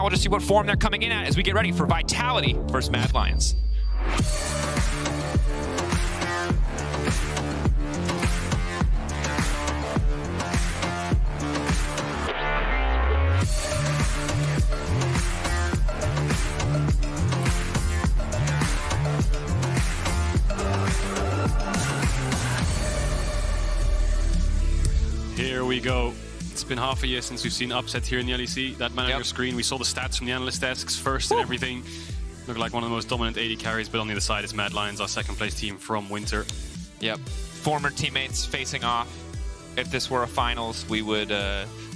We'll just see what form they're coming in at as we get ready for Vitality versus Mad Lions. Here we go. It's been half a year since we've seen upset here in the LEC. That man on your screen, we saw the stats from the analyst desks first and everything. Looked like one of the most dominant AD carries, but on the other side is Mad Lions, our second place team from Winter. Yep. Former teammates facing off. If this were a finals, we would,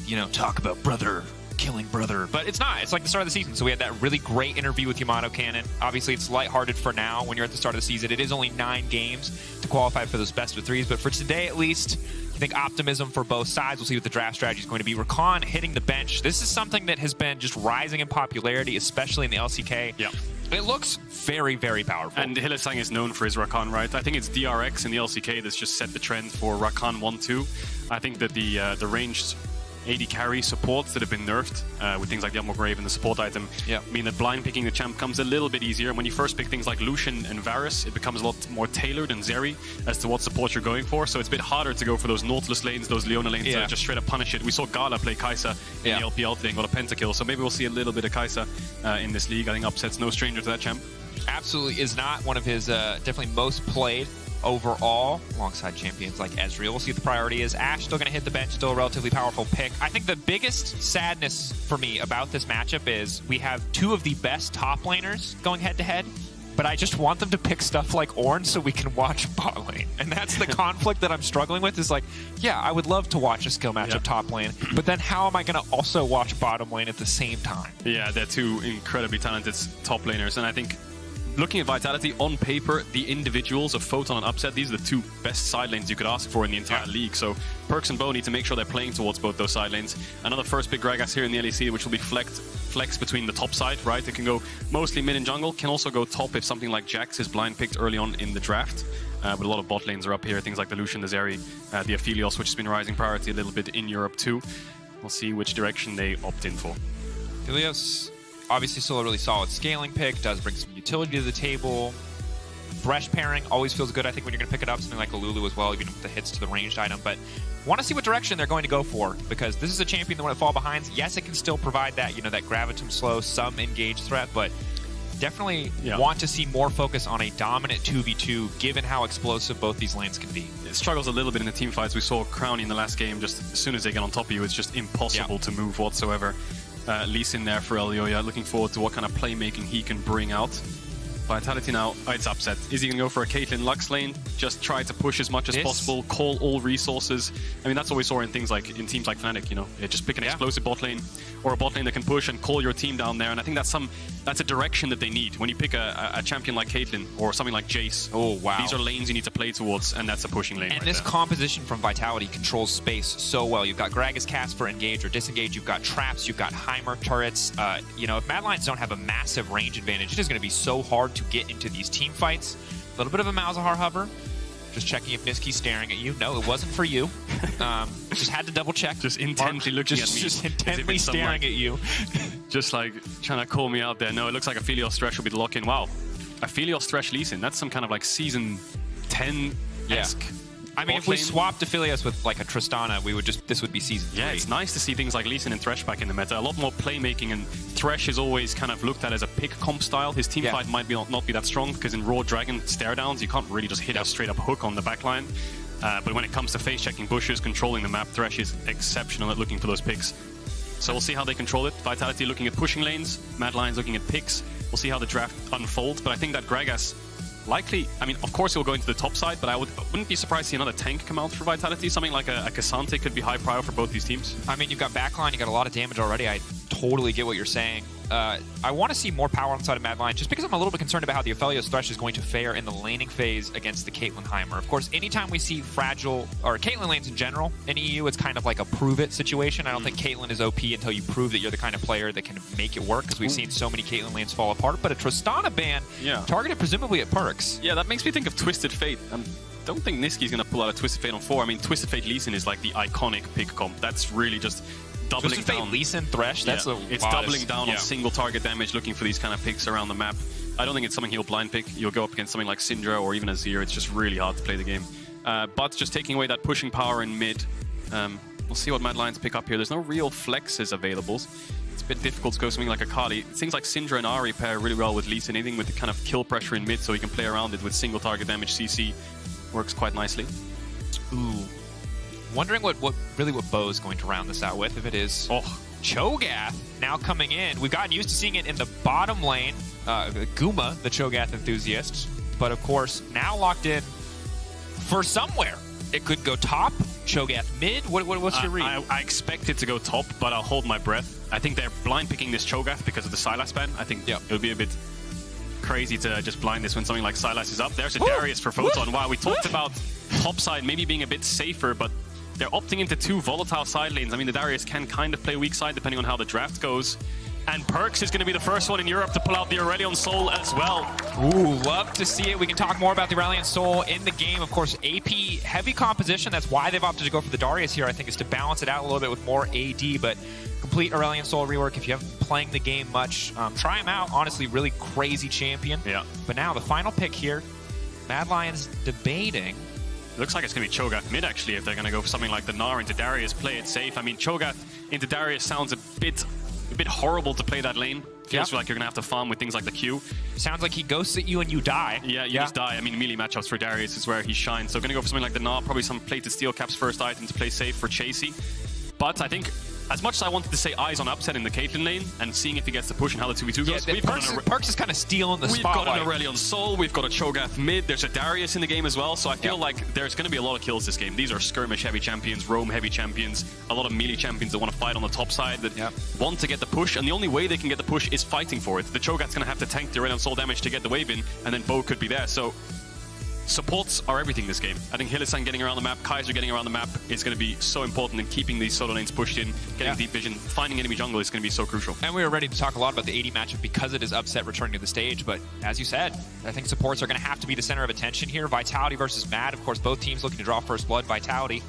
you know, talk about brother killing brother. But it's not. It's like the start of the season. So we had that really great interview with Yamato Cannon. Obviously, it's lighthearted for now when you're at the start of the season. It is only 9 games to qualify for those best of 3s. But for today, at least, I think optimism for both sides. We'll see what the draft strategy is going to be. Rakan hitting the bench. This is something that has been just rising in popularity, especially in the LCK. Yeah. It looks very, very powerful. And Hillesang is known for his Rakan, right? I think it's DRX in the LCK that's just set the trend for Rakan 1-2. I think that the ranged AD carry supports that have been nerfed with things like the Upmore Grave and the support item mean that blind picking the champ comes a little bit easier. And when you first pick things like Lucian and Varus, it becomes a lot more tailored and Zeri as to what support you're going for. So it's a bit harder to go for those Nautilus lanes, those Leona lanes that just straight up punish it. We saw Gala play Kai'Sa in the LPL today and got a pentakill. So maybe we'll see a little bit of Kai'Sa in this league. I think Upset's no stranger to that champ. Absolutely is not one of his definitely most played overall, alongside champions like Ezreal. We'll see what the priority is. Ashe still going to hit the bench, still a relatively powerful pick. I think the biggest sadness for me about this matchup is we have 2 of the best top laners going head-to-head, but I just want them to pick stuff like Ornn so we can watch bot lane. And that's the conflict that I'm struggling with, is like, yeah, I would love to watch a skill matchup top lane, but then how am I going to also watch bottom lane at the same time? Yeah, they're 2 incredibly talented top laners, and I think looking at Vitality, on paper, the individuals of Photon and Upset, these are the 2 best side lanes you could ask for in the entire league. So Perkz and Bo need to make sure they're playing towards both those side lanes. Another first pick Gragas here in the LEC, which will be flex between the top side, right? It can go mostly mid and jungle, can also go top if something like Jax is blind picked early on in the draft. But a lot of bot lanes are up here, things like the Lucian, the Zeri, the Aphelios, which has been rising priority a little bit in Europe too. We'll see which direction they opt in for. Aphelios, obviously still a really solid scaling pick, does bring some utility to the table. Thresh pairing always feels good, I think, when you're going to pick it up, something like a Lulu as well, even with the hits to the ranged item. But want to see what direction they're going to go for, because this is a champion that when it fall behind, yes, it can still provide that, you know, that Gravitum slow, some engage threat, but definitely want to see more focus on a dominant 2v2, given how explosive both these lanes can be. It struggles a little bit in the team fights. We saw Crowny in the last game, just as soon as they get on top of you, it's just impossible to move whatsoever. Lee's in there for Elioya, looking forward to what kind of playmaking he can bring out. Vitality now, it's Upset. Is he going to go for a Caitlyn Lux lane? Just try to push as much as possible, call all resources. I mean, that's what we saw in things like, in teams like Fnatic, you know, just pick an explosive bot lane or a bot lane that can push and call your team down there. And I think that's a direction that they need. When you pick a champion like Caitlyn or something like Jace, these are lanes you need to play towards, and that's a pushing lane. And this composition from Vitality controls space so well. You've got Gragas cast for engage or disengage, you've got traps, you've got Heimer turrets. You know, if Mad Lions don't have a massive range advantage, it is going to be so hard to get into these team fights. A little bit of a Malzahar hover. Just checking if Niski's staring at you. No, it wasn't for you. Just had to double check. Just intently looking at me. Just intently staring at you. Just like trying to call me out there. No, it looks like Aphelios Thresh will be the lock-in. Wow. Aphelios Thresh Lee Sin. That's some kind of like season 10-esque. I mean, if we swapped Aphelios with like a Tristana, this would be season 3. Yeah, it's nice to see things like Lee Sin and Thresh back in the meta. A lot more playmaking, and Thresh is always kind of looked at as a pick comp style. His team fight might not be that strong, because in Raw Dragon stare downs, you can't really just hit a straight up hook on the backline. But when it comes to face checking bushes, controlling the map, Thresh is exceptional at looking for those picks. So we'll see how they control it. Vitality looking at pushing lanes, Mad Lions looking at picks. We'll see how the draft unfolds, but I think that Gragas likely, I mean, of course he'll go into the top side, but I wouldn't be surprised to see another tank come out for Vitality. Something like a Cassante could be high prior for both these teams. I mean, you've got backline, you got a lot of damage already. I totally get what you're saying. I want to see more power on the side of Mad Lions, just because I'm a little bit concerned about how the Aphelios Thresh is going to fare in the laning phase against the Caitlyn Heimer. Of course, anytime we see fragile, or Caitlyn lanes in general, in EU, it's kind of like a prove-it situation. I don't think Caitlyn is OP until you prove that you're the kind of player that can make it work, because we've seen so many Caitlyn lanes fall apart. But a Tristana ban, targeted presumably at Perkz. Yeah, that makes me think of Twisted Fate. Don't think Niski's going to pull out a Twisted Fate on 4. I mean, Twisted Fate Lee Sin is like the iconic pick comp. That's really just doubling down. Lee Sin Thresh, that's it's doubling down on single target damage, looking for these kind of picks around the map. I don't think it's something he'll blind pick. You'll go up against something like Syndra or even Azir. It's just really hard to play the game. But just taking away that pushing power in mid. We'll see what Mad Lions pick up here. There's no real flexes available. It's a bit difficult to go something like Akali. It seems like Syndra and Ahri pair really well with Lee Sin, anything with the kind of kill pressure in mid, so he can play around it with single target damage. CC works quite nicely. Ooh. Wondering what Bo's going to round this out with. If it is Cho'Gath now coming in. We've gotten used to seeing it in the bottom lane. Guma, the Cho'Gath enthusiast. But of course, now locked in for somewhere. It could go top, Cho'Gath mid. What's your read? I expect it to go top, but I'll hold my breath. I think they're blind picking this Cho'Gath because of the Sylas ban. I think it would be a bit crazy to just blind this when something like Sylas is up. There's a Darius for Photon. Wow, we talked about topside maybe being a bit safer, but they're opting into two volatile side lanes. I mean, the Darius can kind of play weak side depending on how the draft goes. And Perkz is going to be the first one in Europe to pull out the Aurelion Soul as well. Ooh, love to see it. We can talk more about the Aurelion Soul in the game. Of course, AP heavy composition. That's why they've opted to go for the Darius here, I think, is to balance it out a little bit with more AD. But complete Aurelion Soul rework, if you haven't been playing the game much, try him out. Honestly, really crazy champion. Yeah. But now the final pick here, Mad Lions debating. Looks like it's going to be Cho'Gath mid, actually, if they're going to go for something like the Gnar into Darius, play it safe. I mean, Cho'Gath into Darius sounds a bit horrible to play that lane. Feels like you're going to have to farm with things like the Q. Sounds like he ghosts at you and you die. Yeah, you just die. I mean, melee matchups for Darius is where he shines. So going to go for something like the Gnar, probably some plated steel caps first item to play safe for Chasey. But I think, as much as I wanted to say eyes on upset in the Caitlyn lane and seeing if he gets the push and how the 2v2 goes, Perkz is kind of stealing the spotlight. We've got an Aurelion Soul, we've got a Cho'Gath mid, there's a Darius in the game as well, so I feel like there's going to be a lot of kills this game. These are skirmish-heavy champions, roam-heavy champions, a lot of melee champions that want to fight on the top side, that want to get the push, and the only way they can get the push is fighting for it. The Cho'Gath's going to have to tank the Aurelion Soul damage to get the wave in, and then Bo could be there, so supports are everything this game. I think Hylissang getting around the map, Kaiser getting around the map is going to be so important in keeping these solo lanes pushed in, getting deep vision, finding enemy jungle is going to be so crucial. And we were ready to talk a lot about the AD matchup because it is upset returning to the stage, but as you said, I think supports are going to have to be the center of attention here. Vitality versus Mad, of course, both teams looking to draw first blood. Vitality,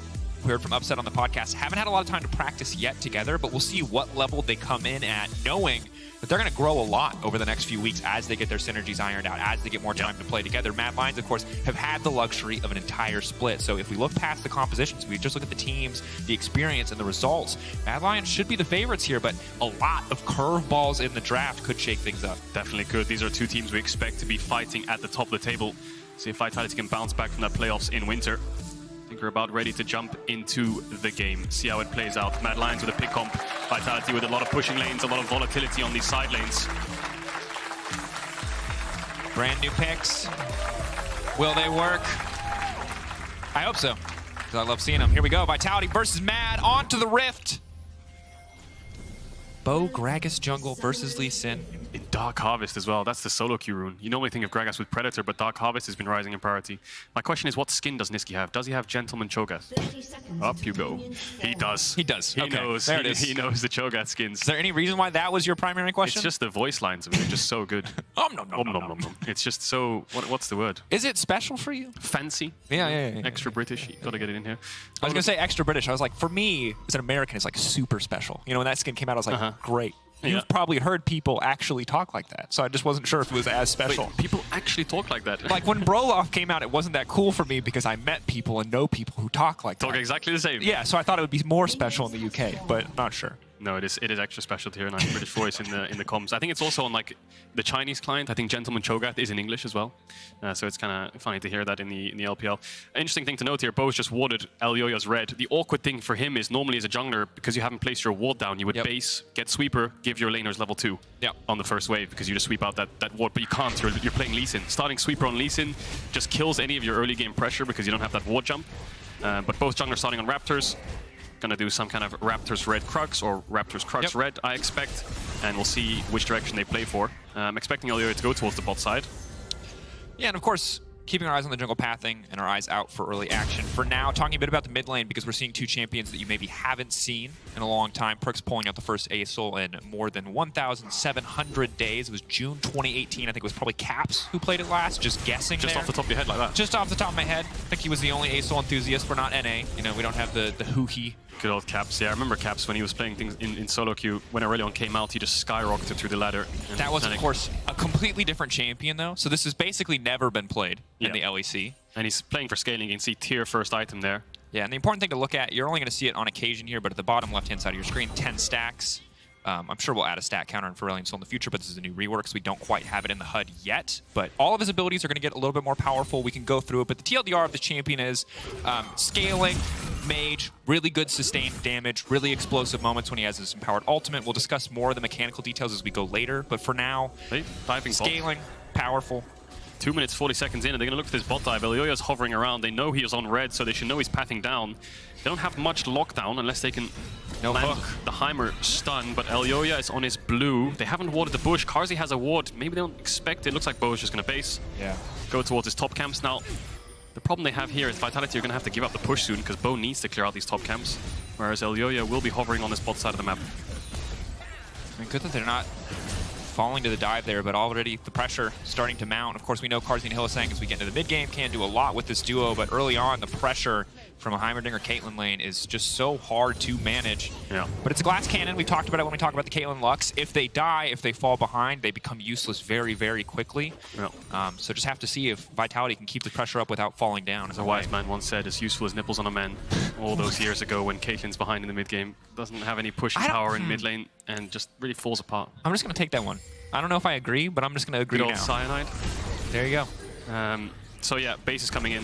we heard from Upset on the podcast, haven't had a lot of time to practice yet together, but we'll see what level they come in at, knowing that they're going to grow a lot over the next few weeks as they get their synergies ironed out, as they get more time to play together. Mad Lions, of course, have had the luxury of an entire split. So if we look past the compositions, we just look at the teams, the experience, and the results, Mad Lions should be the favorites here, but a lot of curveballs in the draft could shake things up. Definitely could. These are two teams we expect to be fighting at the top of the table. See if Vitality can bounce back from that playoffs in winter. I think we're about ready to jump into the game, see how it plays out. Mad Lions with a pick comp, Vitality with a lot of pushing lanes, a lot of volatility on these side lanes. Brand new picks. Will they work? I hope so, because I love seeing them. Here we go, Vitality versus Mad, on to the Rift. Bo Gragas jungle versus Lee Sin. In Dark Harvest as well, that's the solo queue rune. You normally think of Gragas with Predator, but Dark Harvest has been rising in priority. My question is, what skin does Niski have? Does he have Gentleman Cho'Gath? Up you go. He does. He does. He knows. There it is. He knows the Cho'Gath skins. Is there any reason why that was your primary question? It's just the voice lines of it. They're just so good. It's just so... What's the word? Is it special for you? Fancy. Yeah. Extra British. You gotta get it in here. I was gonna say extra British. I was like, for me, as an American, it's like super special. You know, when that skin came out, I was like, great. You've probably heard people actually talk like that, so I just wasn't sure if it was as special. Wait, people actually talk like that? Like when Broloff came out, it wasn't that cool for me because I met people and know people who talk like that. Talk exactly the same. Yeah, so I thought it would be more special in the UK, but not sure. No, it is extra special to hear a nice British voice in the comms. I think it's also on like the Chinese client. I think Gentleman Cho'Gath is in English as well. So it's kind of funny to hear that in the LPL. Interesting thing to note here, Bo's just warded Elyoya's red. The awkward thing for him is normally as a jungler, because you haven't placed your ward down, you would base, get sweeper, give your laners level 2 on the first wave, because you just sweep out that ward, but you can't. You're playing Lee Sin. Starting sweeper on Lee Sin just kills any of your early game pressure because you don't have that ward jump. But both junglers starting on Raptors. Gonna do some kind of Raptors Red Crux or Raptors Crux Red, I expect, and we'll see which direction they play for. I'm expecting Elyoya to go towards the bot side. Yeah, and of course, keeping our eyes on the jungle pathing and our eyes out for early action. For now, talking a bit about the mid lane, because we're seeing two champions that you maybe haven't seen in a long time. Perkz pulling out the first ASOL in more than 1,700 days. It was June 2018. I think it was probably Caps who played it last, just guessing Just there. off the top of your head like that? Just off the top of my head. I think he was the only ASOL enthusiast. We're not NA. You know, we don't have the hoo-hee Good old Caps. Yeah, I remember Caps when he was playing things in solo queue. When Aurelion came out, he just skyrocketed through the ladder. That was, of course, a completely different champion, though. So this has basically never been played in the LEC. And he's playing for scaling. You can see tier first item there. Yeah, and the important thing to look at, you're only going to see it on occasion here, but at the bottom left-hand side of your screen, 10 stacks. I'm sure we'll add a stat counter in Aurelion still in the future, but this is a new rework, so we don't quite have it in the HUD yet. But all of his abilities are going to get a little bit more powerful. We can go through it, but the TLDR of the champion is scaling, mage, really good sustained damage, really explosive moments when he has his empowered ultimate. We'll discuss more of the mechanical details as we go later, but for now, scaling, powerful. 2 minutes, 40 seconds in, and they're going to look for this bot dive. Elyoya's hovering around. They know he is on red, so they should know he's pathing down. They don't have much lockdown unless they can land the Heimer stun, but Elyoya is on his blue. They haven't warded the bush. Karzi has a ward. Maybe they don't expect it. Looks like Bo is just going to base. Yeah. Go towards his top camps. Now, the problem they have here is Vitality are going to have to give up the push soon because Bo needs to clear out these top camps, whereas Elyoya will be hovering on this bot side of the map. I mean, good that they're not falling to the dive there, but already the pressure starting to mount. Of course, we know Karzi and Hylissang, as we get into the mid-game, can do a lot with this duo, but early on, the pressure from a Heimerdinger Caitlyn lane is just so hard to manage. Yeah. But it's a glass cannon. We talked about it when we talked about the Caitlyn Lux. If they die, if they fall behind, they become useless very, very quickly. Yeah. So just have to see if Vitality can keep the pressure up without falling down. As a wise man once said, as useful as nipples on a man, all those years ago when Caitlyn's behind in the mid-game, doesn't have any pushing power in mid lane, and just really falls apart. I'm just going to take that one. I don't know if I agree, but I'm just going to agree Good old now. Cyanide. There you go. So yeah, base is coming in.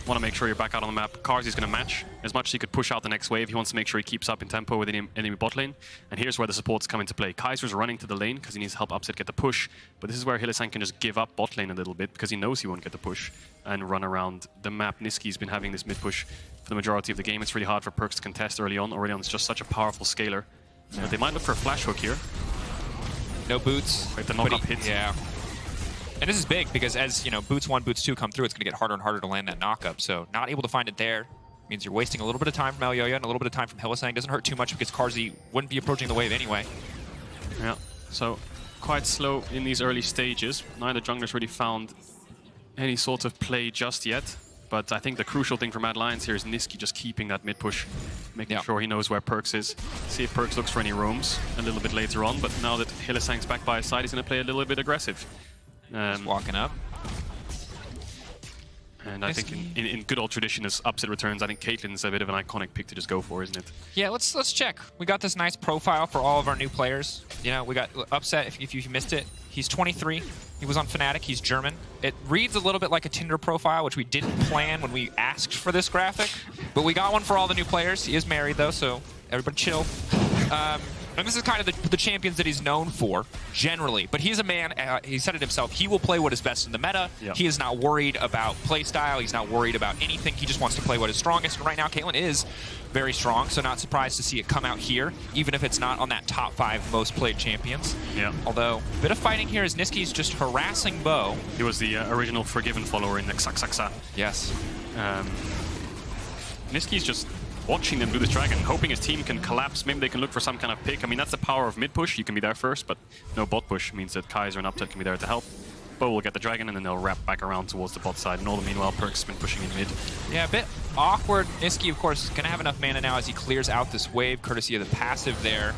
Want to make sure you're back out on the map. Karzi's going to match as much as he could push out the next wave. He wants to make sure he keeps up in tempo with enemy bot lane. And here's where the supports come into play. Kaiser's running to the lane because he needs to help Upset get the push. But this is where Hylissang can just give up bot lane a little bit because he knows he won't get the push and run around the map. Niski's been having this mid push for the majority of the game. It's really hard for Perkz to contest early on. Aurelion's just such a powerful scaler. Yeah. But they might look for a flash hook here. No boots. Like the knock-up hit. Yeah. And this is big because as, you know, boots 1, boots 2 come through, it's going to get harder and harder to land that knock-up. So not able to find it there means you're wasting a little bit of time from Elyoya and a little bit of time from Hylissang. Doesn't hurt too much because Karzi wouldn't be approaching the wave anyway. Yeah, so quite slow in these early stages. Neither jungler's really found any sort of play just yet. But I think the crucial thing for Mad Lions here is Niski just keeping that mid push, making sure he knows where Perkz is. See if Perkz looks for any roams a little bit later on. But now that Hylissang's back by his side, he's going to play a little bit aggressive. Just walking up. And I think in good old tradition as Upset returns, I think Caitlyn's a bit of an iconic pick to just go for, isn't it? Yeah, let's check. We got this nice profile for all of our new players. You know, we got Upset, if you missed it. He's 23. He was on Fnatic. He's German. It reads a little bit like a Tinder profile, which we didn't plan when we asked for this graphic. But we got one for all the new players. He is married, though, so everybody chill. And this is kind of the champions that he's known for, generally. But he's a man, he said it himself, he will play what is best in the meta. Yep. He is not worried about playstyle. He's not worried about anything. He just wants to play what is strongest. And right now, Caitlyn is very strong, so not surprised to see it come out here, even if it's not on that top 5 most played champions. Yeah. Although, a bit of fighting here as Niski's just harassing Bo. He was the original Forgiven follower in the Xaxaxa. Yes. Niski's just watching them do this dragon, hoping his team can collapse. Maybe they can look for some kind of pick. I mean, that's the power of mid push. You can be there first, but no bot push means that Kaiser and Upset can be there to help. Bo will get the dragon, and then they'll wrap back around towards the bot side. And all the meanwhile, Perkz has been pushing in mid. Yeah, a bit awkward. Niski, of course, is going to have enough mana now as he clears out this wave, courtesy of the passive there.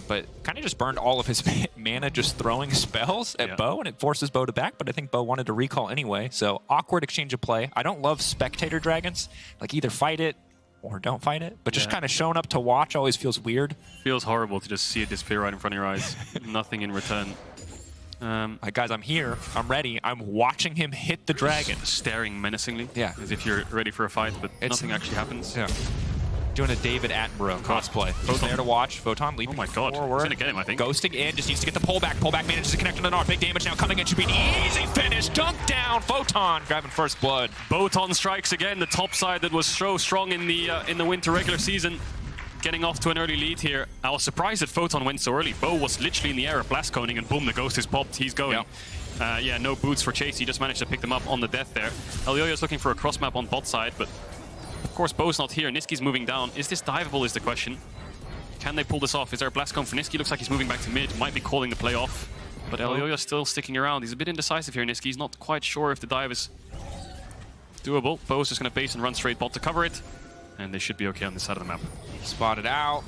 But kind of just burned all of his mana just throwing spells at Bo, and it forces Bo to back, but I think Bo wanted to recall anyway. So awkward exchange of play. I don't love spectator dragons. Like, either fight it or don't fight it, but just kind of showing up to watch always feels weird. Feels horrible to just see it disappear right in front of your eyes. Nothing in return. Like, guys, I'm here. I'm ready. I'm watching him hit the dragon. Staring menacingly. Yeah. As if you're ready for a fight, but nothing actually happens. Yeah. Doing a David Attenborough cosplay. He's there to watch. Photon leaping forward. He's going to get him, I think. Ghosting in, just needs to get the pullback. Pullback manages to connect on the Nord. Big damage now coming in. Should be an easy finish. Dunk down. Photon grabbing first blood. Boton strikes again. The top side that was so strong in the winter regular season. Getting off to an early lead here. I was surprised that Photon went so early. Bo was literally in the air of blast coning, and boom, the ghost is popped. He's going. Yep. Yeah, no boots for Chase. He just managed to pick them up on the death there. Elyoya's looking for a cross map on bot side, but of course Bo's not here. Niski's moving down. Is this diveable is the question. Can they pull this off? Is there a blast cone for Niski? Looks like he's moving back to mid. Might be calling the play off. But Elyoya's still sticking around. He's a bit indecisive here, Niski. He's not quite sure if the dive is doable. Bo's just going to base and run straight bot to cover it. and they should be okay on this side of the map. Spotted out.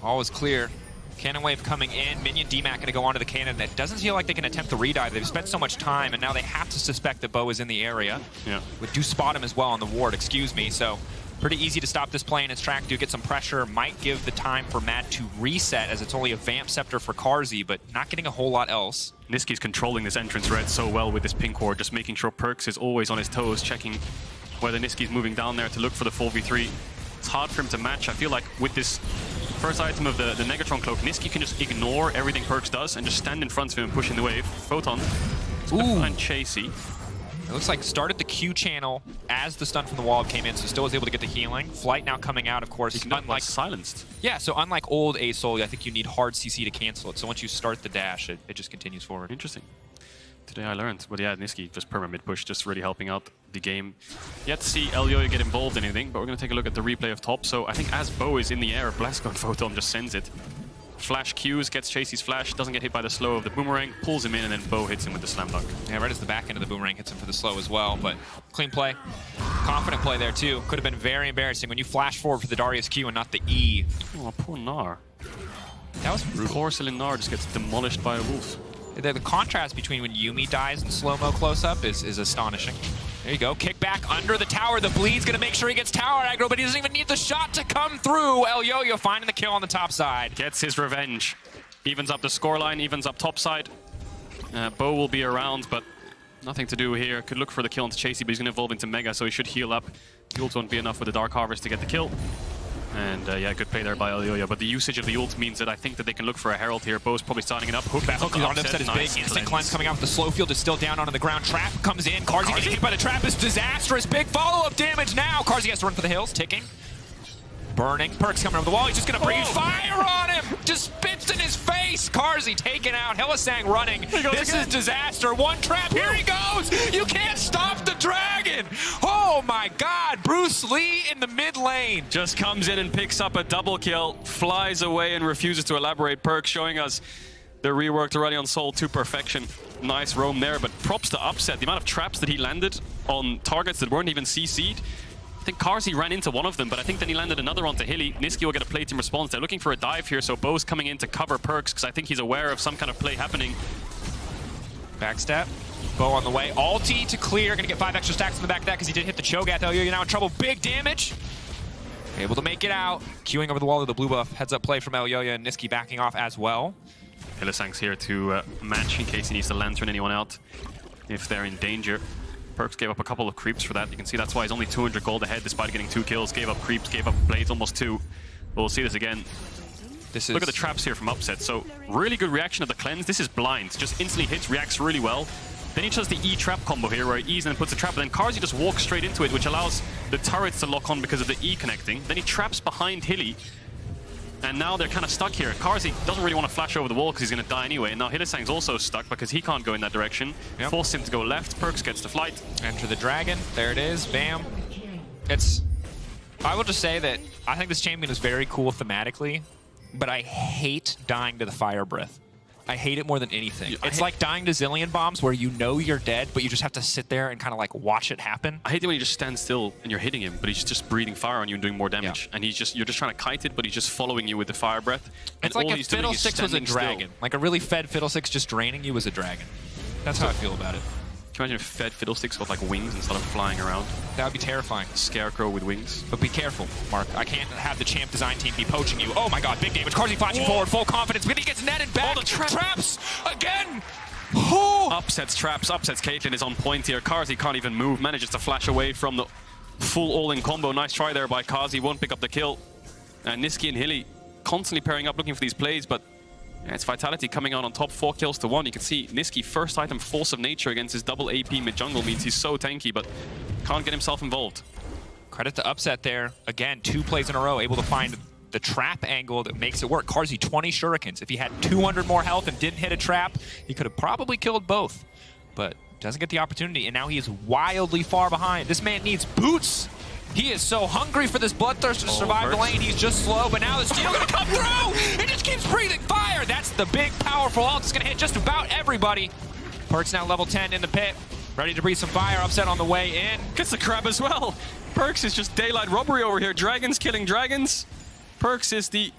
All is clear. Cannon wave coming in. Minion DMAC going to go onto the cannon. That doesn't feel like they can attempt the redive. They've spent so much time, and now they have to suspect that Bo is in the area. Yeah. We do spot him as well on the ward, excuse me. So pretty easy to stop this play in its track. Do get some pressure. Might give the time for Mad to reset, as it's only a Vamp Scepter for Carzzy, but not getting a whole lot else. Niski's controlling this entrance red so well with this pink ward, just making sure Perks is always on his toes, checking whether Niski's moving down there to look for the 4v3. It's hard for him to match. I feel like with this first item of the Negatron Cloak, Niski can just ignore everything Perks does and just stand in front of him and push in the wave. Photon. And Chasey. It looks like started the Q channel as the stun from the wall came in, so still was able to get the healing. Flight now coming out, of course. Unlike silenced. Yeah, so unlike old ASOL, I think you need hard CC to cancel it. So once you start the dash, it just continues forward. Interesting. Today I learned. But yeah, Niski just perma mid push, just really helping out the game. Yet to see LEC get involved in anything, but we're going to take a look at the replay of top. So I think as Bo is in the air, Blasco and Photon just sends it. Flash Qs, gets Chasey's flash, doesn't get hit by the slow of the boomerang, pulls him in, and then Bo hits him with the slam dunk. Yeah, right as the back end of the boomerang hits him for the slow as well, but clean play. Confident play there too. Could have been very embarrassing when you flash forward for the Darius Q and not the E. Oh, poor Gnar. That was brutal. Porcelain Gnar just gets demolished by a wolf. The contrast between when Yuumi dies in slow-mo close-up is astonishing. There you go. Kick back under the tower. The bleed's going to make sure he gets tower aggro, but he doesn't even need the shot to come through. El Yo-Yo finding the kill on the top side. Gets his revenge. Evens up the scoreline, evens up top side. Bo will be around, but nothing to do here. Could look for the kill onto Chasey, but he's going to evolve into Mega, so he should heal up. The ult won't be enough with the Dark Harvest to get the kill. And yeah, good play there by El Yo-Yo. But the usage of the ult means that I think that they can look for a Herald here. Bo's probably starting it up. Hook back on upset is nice. big. Instant cleanse coming out with the slow field is still down onto the ground. Trap comes in. Carzzy getting hit by the trap is disastrous. Big follow-up damage now. Carzzy has to run for the hills. Ticking. Burning. Perks coming over the wall. He's just going to breathe fire on him. Just spits in his face. Carzzy taken out. Hylissang running. This is disaster. One trap. Here he goes. You can't stop the dragon. Oh my God. Bruce Lee in the mid lane. Just comes in and picks up a double kill. Flies away and refuses to elaborate. Perks showing us the reworked Aurelion Soul to perfection. Nice roam there, but props to Upset. The amount of traps that he landed on targets that weren't even CC'd. I think Carzzy ran into one of them, but I think then he landed another onto Hilly. Niski will get a play team response. They're looking for a dive here, so Bo's coming in to cover Perks because I think he's aware of some kind of play happening. Backstep. Bo on the way. Ulti to clear. Gonna get 5 extra stacks in the back of that because he did hit the Cho'Gath. You're now in trouble. Big damage. Able to make it out. Queuing over the wall of the blue buff. Heads up play from El Yo-Yo and Niski backing off as well. Hylissang's here to match in case he needs to lantern anyone out if they're in danger. Perks gave up a couple of creeps for that. You can see that's why he's only 200 gold ahead despite getting 2 kills. Gave up creeps, gave up blades, almost 2. We'll see this again. Look at the traps here from Upset. So really good reaction of the cleanse. This is blind. Just instantly hits, reacts really well. Then he does the E trap combo here where he E's and then puts a trap. But then Carzzy just walks straight into it, which allows the turrets to lock on because of the E connecting. Then he traps behind Hilly. And now they're kind of stuck here. Carzzy doesn't really want to flash over the wall because he's going to die anyway. And now Hylissang's also stuck because he can't go in that direction. Yep. Force him to go left. Perks gets the flight. Enter the dragon. There it is. Bam. I will just say that I think this champion is very cool thematically, but I hate dying to the fire breath. I hate it more than anything. It's like dying to zillion bombs where you know you're dead, but you just have to sit there and kind of like watch it happen. I hate it when you just stand still and you're hitting him, but he's just breathing fire on you and doing more damage. Yeah. And you're just trying to kite it, but he's just following you with the fire breath. And it's like if Fiddlesticks was a dragon. Still. Like a really fed Fiddlesticks just draining you was a dragon. That's how I feel about it. Can you imagine if fed Fiddlesticks with like wings instead of flying around? That would be terrifying. Scarecrow with wings. But be careful, Mark. I can't have the champ design team be poaching you. Oh my God, big damage. Carzzy flashing forward, full confidence. But he gets netted back. Oh, the traps again. Oh. Upsets traps. Upsets Caitlyn is on point here. Carzzy can't even move. Manages to flash away from the full all-in combo. Nice try there by Carzzy. Won't pick up the kill. And Niski and Hilly constantly pairing up, looking for these plays, but yeah, it's Vitality coming out on top, 4 kills to 1. You can see Niski, first item, Force of Nature against his double AP mid-jungle means he's so tanky, but can't get himself involved. Credit to Upset there. Again, 2 plays in a row, able to find the trap angle that makes it work. Carzzy, 20 shurikens. If he had 200 more health and didn't hit a trap, he could have probably killed both, but doesn't get the opportunity, and now he is wildly far behind. This man needs boots. He is so hungry for this bloodthirst to survive the lane. He's just slow, but now the steel gonna come through! He just keeps breathing fire! That's the big, powerful ult. It's gonna hit just about everybody. Perks now level 10 in the pit. Ready to breathe some fire. Upset on the way in. Gets the crab as well. Perkz is just daylight robbery over here. Dragons killing dragons. Perkz is the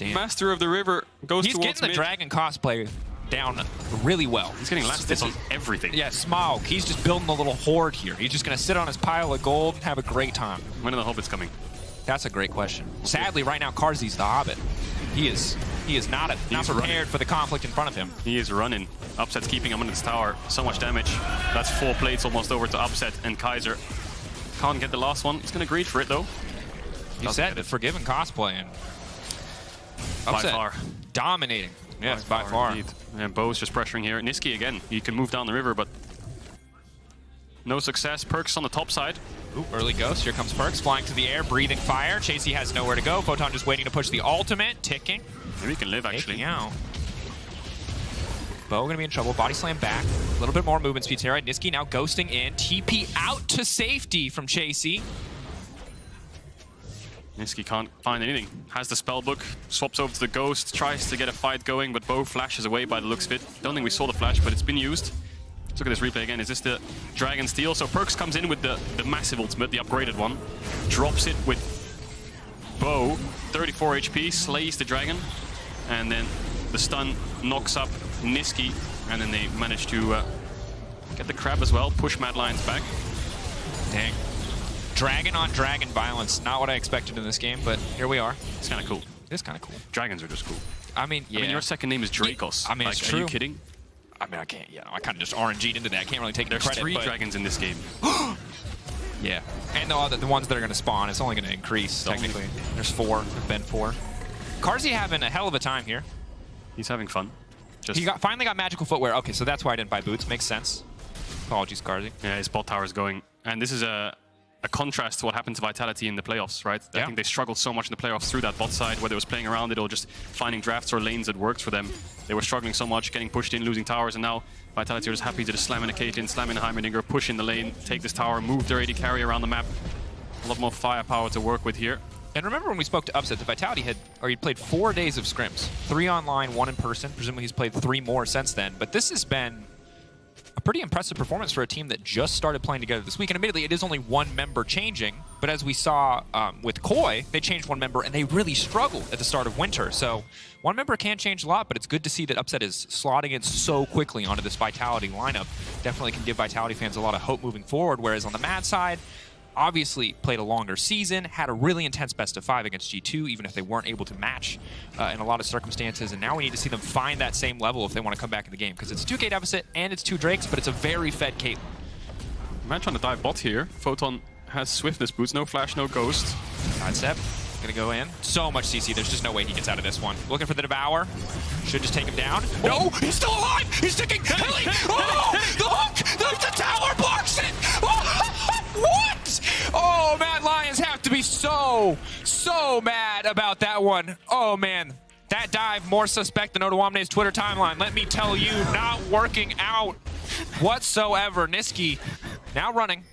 master of the river. Goes He's towards getting the mid. dragon cosplay down really well. He's getting last hits on everything. Yeah, Smaug. He's just building a little horde here. He's just going to sit on his pile of gold and have a great time. When are the hobbits coming? That's a great question. Sadly, right now, Karzi's the hobbit. He is not prepared for the conflict in front of him. He is running. Upset's keeping him under this tower. So much damage. That's 4 plates almost over to Upset, and Kaiser can't get the last one. He's going to greed for it, though. You said the Forgiven cosplay, and Upset by far. dominating. Yes, by far. Indeed. And Bo's just pressuring here. Niski again. He can move down the river, but no success. Perkz on the top side. Ooh, early ghost. Here comes Perkz flying through the air, breathing fire. Chasey has nowhere to go. Photon just waiting to push the ultimate, ticking. Maybe he can live, actually. Taking out. Bo gonna be in trouble. Body slam back. A little bit more movement speed here. Niski now ghosting in. TP out to safety from Chasey. Niski can't find anything. Has the spellbook, swaps over to the ghost, tries to get a fight going, but Bo flashes away by the looks of it. Don't think we saw the flash, but it's been used. Let's look at this replay again. Is this the Dragon Steal? So Perkz comes in with the massive ultimate, the upgraded one. Drops it with Bo. 34 HP, slays the dragon. And then the stun knocks up Niski. And then they manage to get the crab as well. Push Mad Lions back. Dang. Dragon on dragon violence. Not what I expected in this game, but here we are. It's kind of cool. It's kind of cool. Dragons are just cool. I mean, yeah. I mean, your second name is Dracos. I mean, like, it's true. Are you kidding? I mean, I can't, I kind of just RNG'd into that. I can't really take the There's credit. 3 but dragons in this game. Yeah. And the ones that are going to spawn, it's only going to increase, technically. There's 4. There've been 4. Karzi having a hell of a time here. He's having fun. He finally got magical footwear. Okay, so that's why I didn't buy boots. Makes sense. Apologies, Karzi. Yeah, his bot tower is going. And this is a contrast to what happened to Vitality in the playoffs, right? I think they struggled so much in the playoffs through that bot side, whether it was playing around it or just finding drafts or lanes that worked for them. They were struggling so much, getting pushed in, losing towers, and now Vitality are just happy to just slam in a Caitlyn, slam in a Heimerdinger, push in the lane, take this tower, move their AD carry around the map. A lot more firepower to work with here. And remember when we spoke to Upset, the Vitality he'd played 4 days of scrims. 3 online, 1 in person. Presumably he's played 3 more since then. But this has been a pretty impressive performance for a team that just started playing together this week. And admittedly, it is only 1 member changing. But as we saw with Koi, they changed 1 member, and they really struggled at the start of winter. So 1 member can change a lot, but it's good to see that Upset is slotting in so quickly onto this Vitality lineup. Definitely can give Vitality fans a lot of hope moving forward. Whereas on the Mad side, obviously played a longer season, had a really intense best-of-5 against G2, even if they weren't able to match in a lot of circumstances. And now we need to see them find that same level if they want to come back in the game. Because it's a 2K deficit and it's 2 Drakes, but it's a very fed Caitlyn. Man trying to dive bot here. Photon has swiftness boots, no flash, no ghost. Sidestep, gonna go in. So much CC, there's just no way he gets out of this one. Looking for the Devour. Should just take him down. No, he's still alive! He's sticking! Hilly! Oh, the hook! The tower blocks it! Oh, what? Oh, Mad Lions have to be so mad about that one. Oh, man. That dive, more suspect than Odoamne's Twitter timeline. Let me tell you, not working out whatsoever. Niski now running.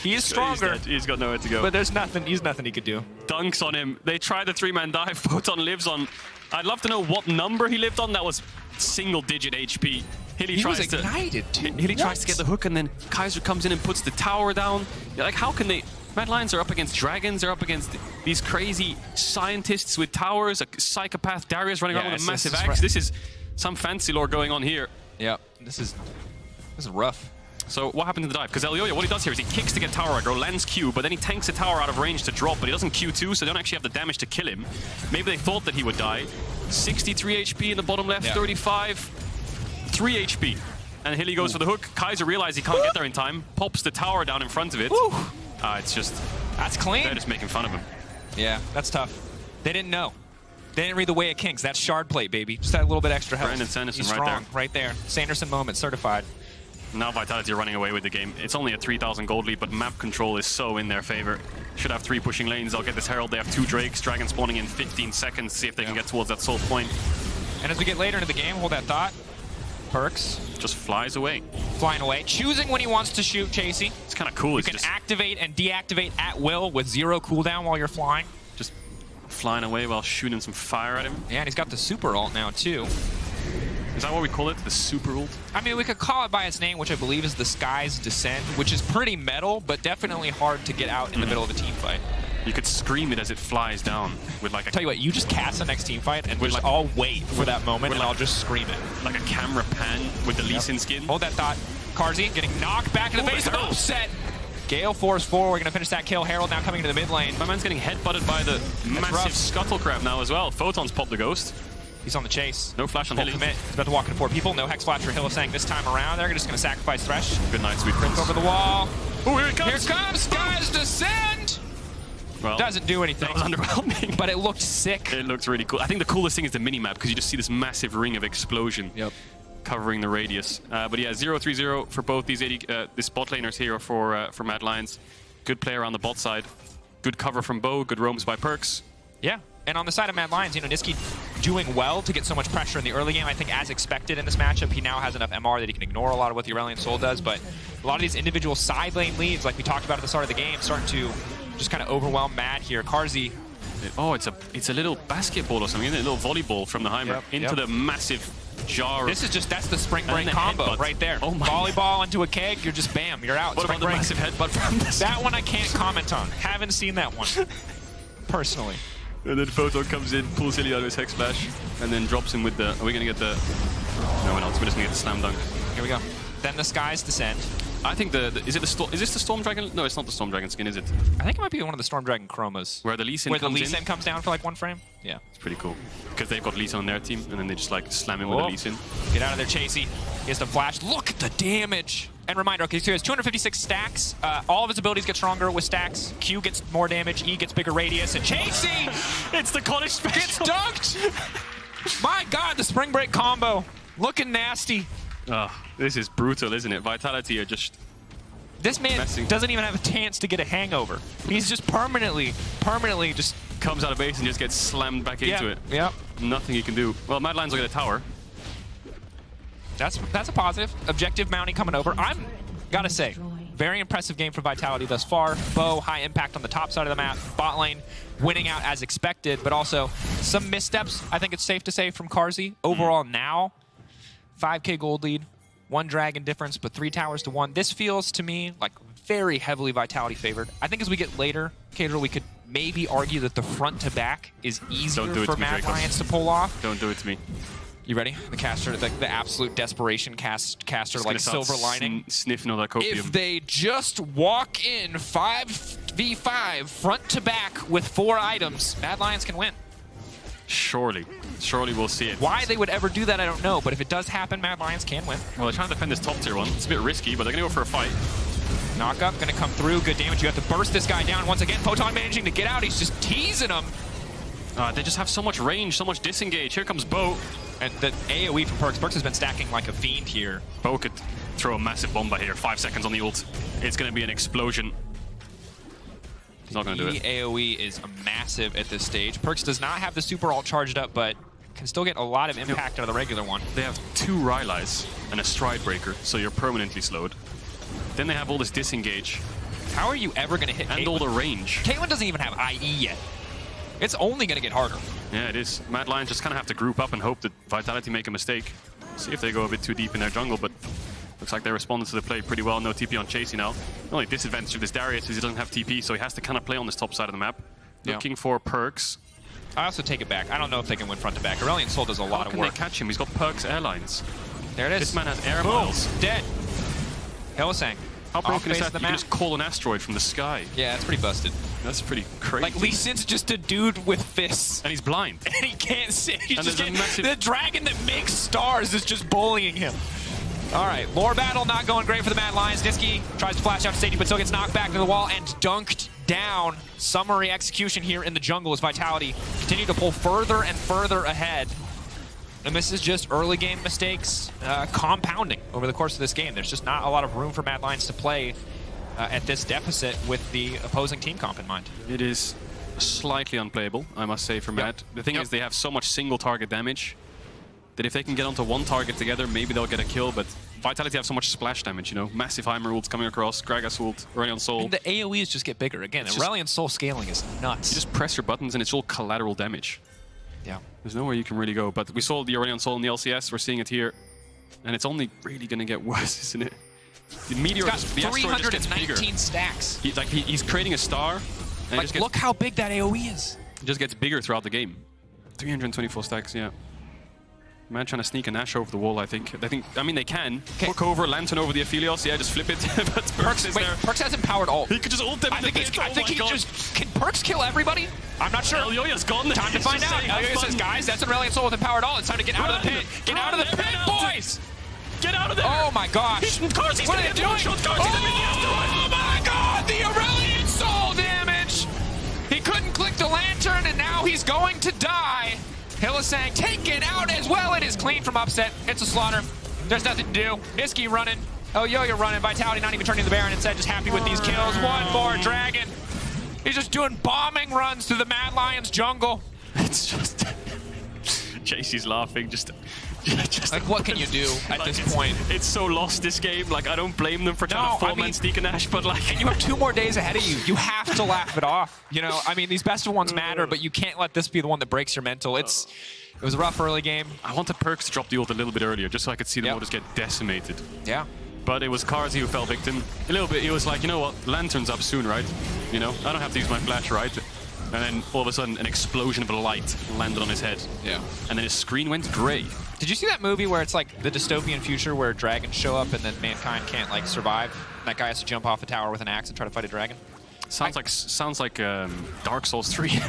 He is stronger. He's got nowhere to go. But there's nothing he could do. Dunks on him. They tried the 3-man dive. Photon lives on. I'd love to know what number he lived on. That was single-digit HP. He was ignited, too. Hilly tries to get the hook, and then Kaiser comes in and puts the tower down. Like, how can they... Mad Lions are up against dragons. They're up against these crazy scientists with towers. A psychopath Darius running around with a massive axe. This is some fancy lore going on here. Yeah, this is rough. So what happened to the dive? Because Elioya, what he does here is he kicks to get tower aggro, lands Q, but then he tanks the tower out of range to drop, but he doesn't Q2, so they don't actually have the damage to kill him. Maybe they thought that he would die. 63 HP in the bottom left, 35, 3 HP. And Hilly goes for the hook. Kaiser realizes he can't get there in time, pops the tower down in front of it. It's just... That's clean. They're just making fun of him. Yeah, that's tough. They didn't know. They didn't read the Way of Kings. That's shard plate, baby. Just that little bit extra health. Brandon Sanderson He's right strong, there. right there. Sanderson moment, certified. Now Vitality are running away with the game. It's only a 3,000 gold lead, but map control is so in their favor. Should have 3 pushing lanes. They'll get this Herald. They have 2 Drakes. Dragon spawning in 15 seconds. See if they can get towards that soul point. And as we get later into the game, hold that thought. Perkz just flies away. Flying away. Choosing when he wants to shoot, Chasey. It's kind of cool. You can activate and deactivate at will with 0 cooldown while you're flying. Just flying away while shooting some fire at him. Yeah, and he's got the super ult now, too. Is that what we call it? The super ult? I mean, we could call it by its name, which I believe is the Sky's Descent, which is pretty metal, but definitely hard to get out in the middle of a team fight. You could scream it as it flies down with like a... Tell you what, you just cast the next team fight, and just all wait for that moment, and I'll just scream it. Like a camera pan with the Lee Sin skin. Hold that thought. Carzzy getting knocked back in the face. Upset. Gale force forward. We're going to finish that kill. Herald now coming to the mid lane. My man's getting headbutted by the massive scuttle crab now as well. Photon's popped the ghost. He's on the chase. No flash on Hilly. Commit. He's about to walk in 4 people. No Hex Flash for Hylissang this time around. They're just going to sacrifice Thresh. Good night, sweet prince. Over the wall. Oh, here it comes. Here comes Sky's Descent. Well, doesn't do anything. That was underwhelming. But it looked sick. It looks really cool. I think the coolest thing is the minimap, because you just see this massive ring of explosion covering the radius. But yeah, 0-3-0 for both these this bot laners here for Mad Lions. Good play around the bot side. Good cover from Bo. Good roams by Perks. Yeah. And on the side of Mad Lions, Niski doing well to get so much pressure in the early game. I think as expected in this matchup, he now has enough MR that he can ignore a lot of what the Aurelion Sol does. But a lot of these individual side lane leads, like we talked about at the start of the game, starting to just kind of overwhelm Mad here. Carzzy. Oh, it's a little basketball or something, isn't it? A little volleyball from the Heimer into the massive jar. This is just, that's the Spring Break combo right there. Oh my. Volleyball into a keg, you're just bam, you're out. What about the massive headbutt from this? That one I can't comment on. Haven't seen that one, personally. And then Photon comes in, pulls Hilly out of his Hex Flash, and then drops him with the... Are we going to get the... No one else. We're just going to get the Slam Dunk. Here we go. Then the Sky's Descent. I think is this the Storm Dragon? No, it's not the Storm Dragon skin, is it? I think it might be one of the Storm Dragon chromas. Where the Lee Sin comes down for like 1 frame? Yeah. It's pretty cool. Because they've got Lee Sin on their team, and then they just like slam him with a Lee Sin. Get out of there, Chasey. He has to flash. Look at the damage! And reminder, okay, so he has 256 stacks. All of his abilities get stronger with stacks. Q gets more damage, E gets bigger radius, and Chasey! It's the college special! Gets dunked! My god, the Spring Break combo. Looking nasty. Oh, this is brutal, isn't it? Vitality are just... This man doesn't even have a chance to get a hangover. He's just permanently just... Comes out of base and just gets slammed back into it. Yep. Nothing he can do. Well, Mad Lions will get a tower. That's a positive. Objective mounting coming over. I'm gotta say, very impressive game for Vitality thus far. Bo, high impact on the top side of the map. Bot lane winning out as expected, but also some missteps, I think it's safe to say, from Carzzy. Overall now, 5k gold lead, 1 dragon difference, but 3 towers to 1. This feels to me like very heavily Vitality favored. I think as we get later, Caedrel, we could maybe argue that the front to back is easier for Mad Lions to pull off. Don't do it to me. You ready? The caster, the absolute desperation caster, like Silver Lining. Sniffing all that copium. If they just walk in 5v5 front to back with 4 items, Mad Lions can win. Surely we'll see it. Why they would ever do that, I don't know. But if it does happen, Mad Lions can win. Well, they're trying to defend this top tier one. It's a bit risky, but they're going to go for a fight. Knockup going to come through. Good damage. You have to burst this guy down once again. Photon managing to get out. He's just teasing him. They just have so much range, so much disengage. Here comes Bo. And the AoE from Perks. Perks has been stacking like a fiend here. Bo could throw a massive bomba here. 5 seconds on the ult. It's going to be an explosion. He's not going to do it. The AoE is massive at this stage. Perks does not have the super ult charged up, but can still get a lot of impact out of the regular one. They have 2 Rylais and a Stride Breaker, so you're permanently slowed. Then they have all this disengage. How are you ever going to hit And Caitlyn? all the range. Caitlyn doesn't even have IE yet. It's only going to get harder. Yeah, it is. Mad Lions just kind of have to group up and hope that Vitality make a mistake. See if they go a bit too deep in their jungle, but looks like they responded to the play pretty well. No TP on Chasey now. The only disadvantage of this Darius is he doesn't have TP, so he has to kind of play on this top side of the map. Looking for Perks. I also take it back. I don't know if they can win front to back. Aurelion Sol does a lot of work. How can they catch him? He's got Perks Airlines. There it is. This man has air miles. Dead. Hylissang. How broken is that? You can just call an asteroid from the sky. Yeah, it's pretty busted. That's pretty crazy. Like, Lee Sin's just a dude with fists. And he's blind. And he can't see. He's and just massive... The dragon that makes stars is just bullying him. All right, lore battle not going great for the Mad Lions. Niski tries to flash out to safety, but still gets knocked back to the wall and dunked down. Summary execution here in the jungle as Vitality continue to pull further and further ahead. And this is just early game mistakes compounding over the course of this game. There's just not a lot of room for Mad Lions to play at this deficit with the opposing team comp in mind. It is slightly unplayable, I must say, for Mad. The thing is, they have so much single target damage that if they can get onto 1 target together, maybe they'll get a kill, but Vitality have so much splash damage, you know? Massive Heimer ults coming across, Gragas ult, Aurelion Sol. And the AoEs just get bigger again. Aurelion Sol scaling is nuts. You just press your buttons and it's all collateral damage. Yeah. There's nowhere you can really go. But we saw the Aurelion Sol in the LCS. We're seeing it here. And it's only really going to get worse, isn't it? The Meteor, He's got the asteroid just gets bigger. 319 stacks. He's creating a star. And Like, look how big that AoE is. It just gets bigger throughout the game. 324 stacks, yeah. Man trying to sneak a Nash over the wall, I think. I mean, they can. Hook over, Lantern over the Aphelios. Yeah, just flip it. But Perks is there. Perks has empowered ult. He could just ult them. I think he just... Can Perks kill everybody? I'm not sure. Elyoya's gone. Time to find out. Elyoya says, guys, that's an Aurelion Sol with empowered ult. It's time to get out of the pit. Get out of the pit, boys! Get out of there! Oh my gosh! What are they doing? Oh my god! The Aurelion Sol damage! He couldn't click the Lantern, and now he's going to die. Hylissang taken out as well. It is clean from upset. It's a slaughter. There's nothing to do. Niski running. Elyoya running. Vitality not even turning the Baron. Instead, just happy with these kills. One more Dragon. He's just doing bombing runs through the Mad Lions jungle. It's just... JC's laughing. Just like, what can you do at this point? It's so lost, this game. Like, I don't blame them for trying to four-man sneak and Ash, but like... And you have 2 more days ahead of you. You have to laugh it off. You know, I mean, these best of ones matter, but you can't let this be the one that breaks your mental. It was a rough early game. I wanted Perks to drop the ult a little bit earlier, just so I could see the Mortis get decimated. Yeah. But it was Carzzy who fell victim. A little bit, he was like, you know what, Lantern's up soon, right? You know, I don't have to use my flash, right? And then all of a sudden, an explosion of light landed on his head. Yeah. And then his screen went gray. Did you see that movie where it's like the dystopian future where dragons show up and then mankind can't like survive? And that guy has to jump off a tower with an axe and try to fight a dragon? Sounds like Dark Souls 3.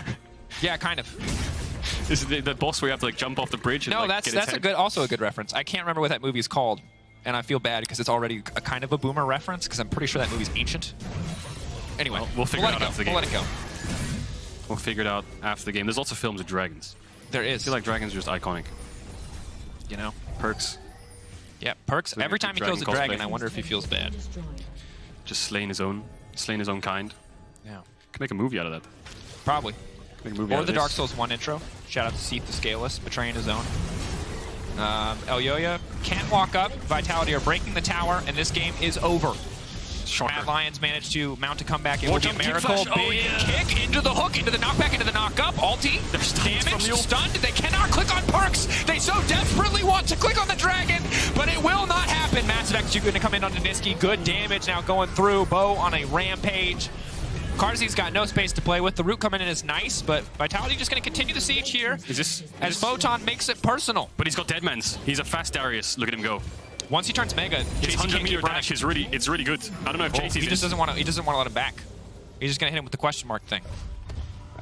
Yeah, kind of. Is it the boss where you have to like jump off the bridge? And, no, like, that's also a good reference. I can't remember what that movie is called, and I feel bad because it's already a kind of a boomer reference because I'm pretty sure that movie's ancient. Anyway, well, we'll figure it out after the game. We'll let it go. We'll figure it out after the game. There's lots of films with dragons. There is. I feel like dragons are just iconic. You know? Perks. Yeah, Perks. Every time he kills a dragon, I wonder if he feels bad. Just slaying his own kind. Yeah. Could make a movie out of that. Probably. Make a movie or the Dark Souls 1 intro. Shout out to Seath the Scaleless, betraying his own. Elyoya can't walk up. Vitality are breaking the tower, and this game is over. Mad Lions managed to mount a comeback. It would be a miracle. Big kick into the hook, into the knockback, into the knock-up. Ulti, damage, stunned. They cannot click on Perks. They so desperately want to click on the dragon, but it will not happen. Massive execute going to come in on Niski. Good damage now going through. Bo on a rampage. Carzzy's got no space to play with. The root coming in is nice, but Vitality just going to continue the siege here as Photon makes it personal. But he's got Deadmans. He's a fast Darius. Look at him go. Once he turns Mega, his 100-meter dash is really good. I don't know if JC's he just doesn't want to let him back. He's just going to hit him with the question mark thing.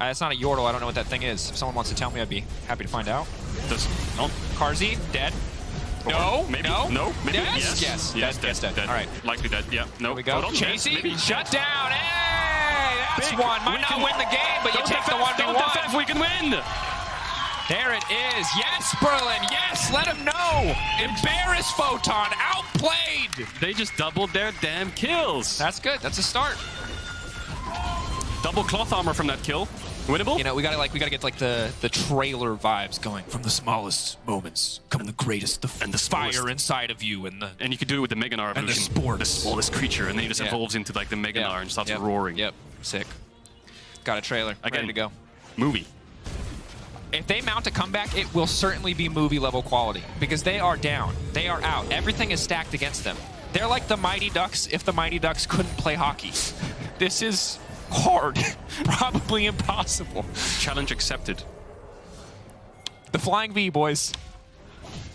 It's not a Yordle. I don't know what that thing is. If someone wants to tell me, I'd be happy to find out. Carzzy, dead. No, maybe. No. Maybe. Yes. Dead. All right. Likely dead. Yeah. No. Here we go. Chasey, shut down. Hey, that's one. Might not win the game, but you take the 1v1. We can win. There it is. Yes, Berlin. Yes, let him know. Embarrass Photon. Outplayed. They just doubled their damn kills. That's good. That's a start. Double cloth armor from that kill. Winnable? You know, we gotta get like the trailer vibes going. From the smallest moments come the greatest, and the fire inside of you, and you can do it with the Meganar evolution. And the sport, the smallest creature, and then he just evolves into like the Meganar and starts roaring. Yep, sick. Got a trailer. Again, ready to go. Movie. If they mount a comeback, it will certainly be movie level quality because they are down. They are out. Everything is stacked against them. They're like the Mighty Ducks if the Mighty Ducks couldn't play hockey. This is hard. Probably impossible. Challenge accepted. The Flying V, boys.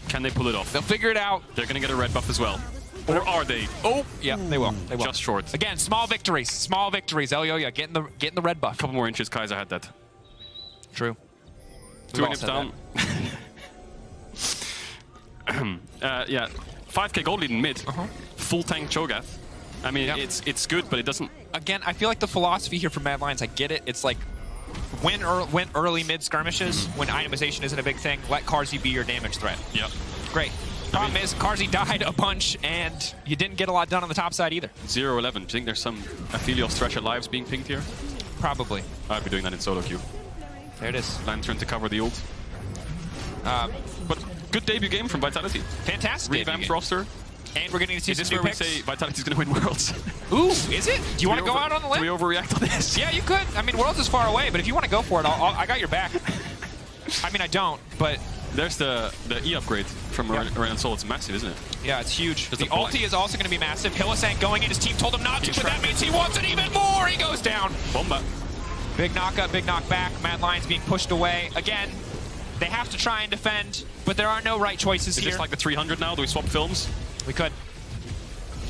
Can they pull it off? They'll figure it out. They're going to get a red buff as well. Or are they? Oh, yeah, they will. They will. Just short. Again, small victories. Small victories. Elyoya getting the red buff. A couple more inches, Kaiser had that. True. 2 inhibs down. Yeah, 5k gold lead in mid. Full tank Cho'Gath. I mean, it's good, but it doesn't... Again, I feel like the philosophy here from Mad Lions, I get it. It's like, win early mid skirmishes, when itemization isn't a big thing, let Carzzy be your damage threat. Yep. Great. Problem is, Carzzy died a bunch, and you didn't get a lot done on the top side either. 0-11. Do you think there's some Aphelios Thresher lives being pinged here? Probably. I'd be doing that in solo queue. There it is. Lantern to cover the ult. But good debut game from Vitality. Fantastic. Revamped roster. And we're getting to see some new picks. We say Vitality's going to win Worlds? Ooh, is it? Do you want to go out on the limb? Do we overreact on this? Yeah, you could. I mean, Worlds is far away, but if you want to go for it, I got your back. I mean, I don't, but There's the E upgrade from Around Soul. It's massive, isn't it? yeah, it's huge. There's The ulti is also going to be massive. Hylissang going in. His team told him not to, but that means he wants it even more. He goes down. Bomba. Big knock up, big knock back. Mad Lion's being pushed away. Again, they have to try and defend, but there are no right choices Is here. this like the 300 now? Do we swap films? We could.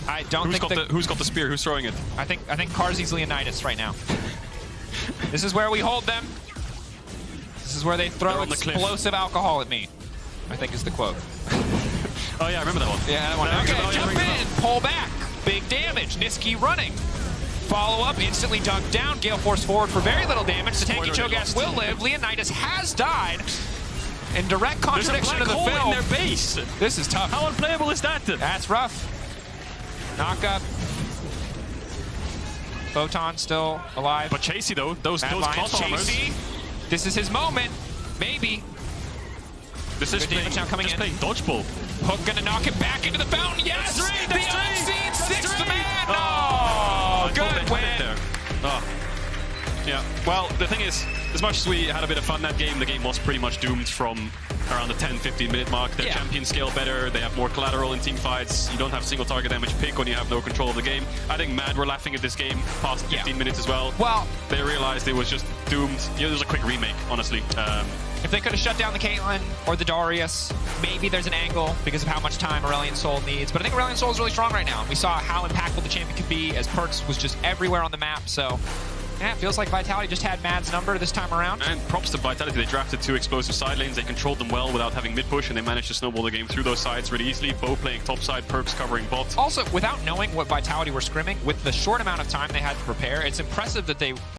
I don't think Who's got the spear? Who's throwing it? I think Karzi's Leonidas right now. This is where we hold them. This is where they throw explosive alcohol at me, I think is the quote. Oh yeah, I remember that one. Yeah, that one. Okay, jump in, pull back. Big damage. Niski running. Follow up, instantly dunked down. Gale Force forward for very little damage. The tanky Cho'Gath will live. Leonidas has died. In direct contradiction to the film. In their base. This is tough. How unplayable is that? That's rough. Knock up. Photon still alive. But Chasey though, those cloth armors. Chasey. This is his moment. Maybe. This is playing dodgeball. Hook gonna knock him back into the fountain. Yes! That's the unseen sixth man! Oh, good win. Oh. Yeah, well, the thing is, as much as we had a bit of fun that game, the game was pretty much doomed from around the 10-15 minute mark. Their champions scale better, they have more collateral in team fights, you don't have single target damage pick when you have no control of the game. I think Mad were laughing at this game past 15 minutes as well. Well, they realized it was just doomed. You know, there's a quick remake, honestly. If they could have shut down the Caitlyn or the Darius, maybe there's an angle because of how much time Aurelion Sol needs. But I think Aurelion Sol is really strong right now. We saw how impactful the champion could be as Perks was just everywhere on the map. So, yeah, it feels like Vitality just had Mad's number this time around. And props to Vitality. They drafted 2 explosive side lanes. They controlled them well without having mid-push, and they managed to snowball the game through those sides really easily. Bo playing top side, Perks covering bot. Also, without knowing what Vitality were scrimming, with the short amount of time they had to prepare, it's impressive that they